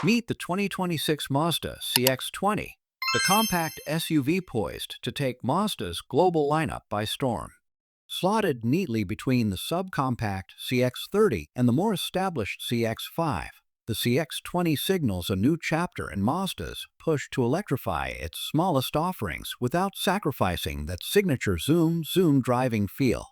Meet the 2026 Mazda CX-20, the compact SUV poised to take Mazda's global lineup by storm. Slotted neatly between the subcompact CX-30 and the more established CX-5, the CX-20 signals a new chapter in Mazda's push to electrify its smallest offerings without sacrificing that signature zoom driving feel.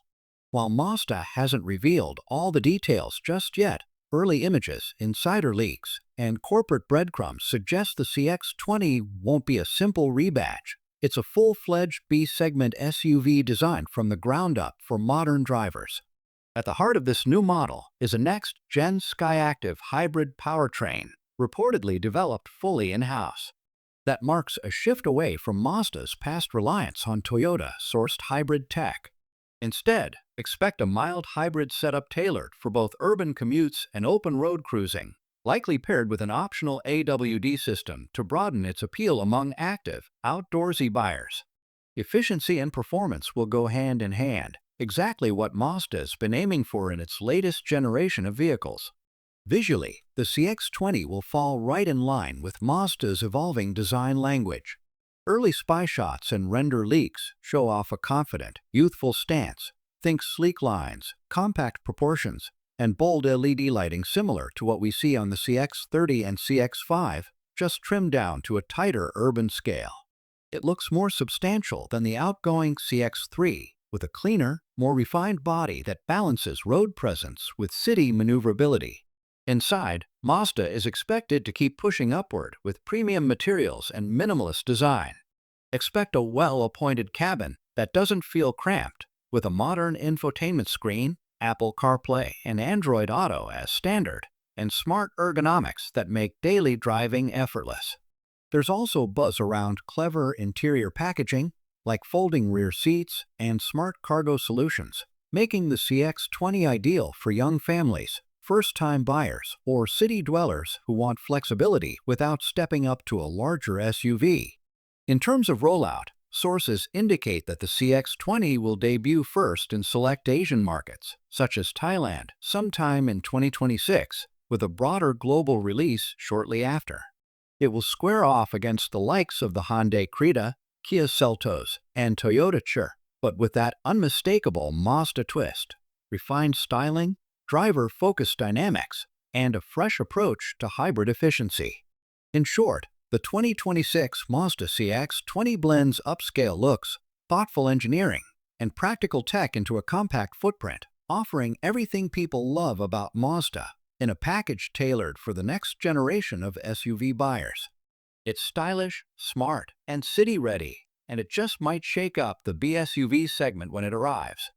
While Mazda hasn't revealed all the details just yet, early images, insider leaks, and corporate breadcrumbs suggest the CX-20 won't be a simple rebadge. It's a full-fledged B-segment SUV designed from the ground up for modern drivers. At the heart of this new model is a next-gen Skyactiv hybrid powertrain, reportedly developed fully in-house. That marks a shift away from Mazda's past reliance on Toyota-sourced hybrid tech. Instead, expect a mild hybrid setup tailored for both urban commutes and open road cruising, likely paired with an optional AWD system to broaden its appeal among active, outdoorsy buyers. Efficiency and performance will go hand in hand, exactly what Mazda's been aiming for in its latest generation of vehicles. Visually, the CX-20 will fall right in line with Mazda's evolving design language. Early spy shots and render leaks show off a confident, youthful stance. Think sleek lines, compact proportions, and bold LED lighting similar to what we see on the CX-30 and CX-5, just trimmed down to a tighter urban scale. It looks more substantial than the outgoing CX-3, with a cleaner, more refined body that balances road presence with city maneuverability. Inside, Mazda is expected to keep pushing upward with premium materials and minimalist design. Expect a well-appointed cabin that doesn't feel cramped, with a modern infotainment screen, Apple CarPlay and Android Auto as standard, and smart ergonomics that make daily driving effortless. There's also buzz around clever interior packaging, like folding rear seats and smart cargo solutions, making the CX-20 ideal for young families, first-time buyers, or city dwellers who want flexibility without stepping up to a larger SUV. In terms of rollout, sources indicate that the CX-20 will debut first in select Asian markets, such as Thailand, sometime in 2026, with a broader global release shortly after. It will square off against the likes of the Hyundai Creta, Kia Seltos, and Toyota Chery, but with that unmistakable Mazda twist: refined styling, driver-focused dynamics, and a fresh approach to hybrid efficiency. In short, the 2026 Mazda CX-20 blends upscale looks, thoughtful engineering, and practical tech into a compact footprint, offering everything people love about Mazda in a package tailored for the next generation of SUV buyers. It's stylish, smart, and city-ready, and it just might shake up the BSUV segment when it arrives.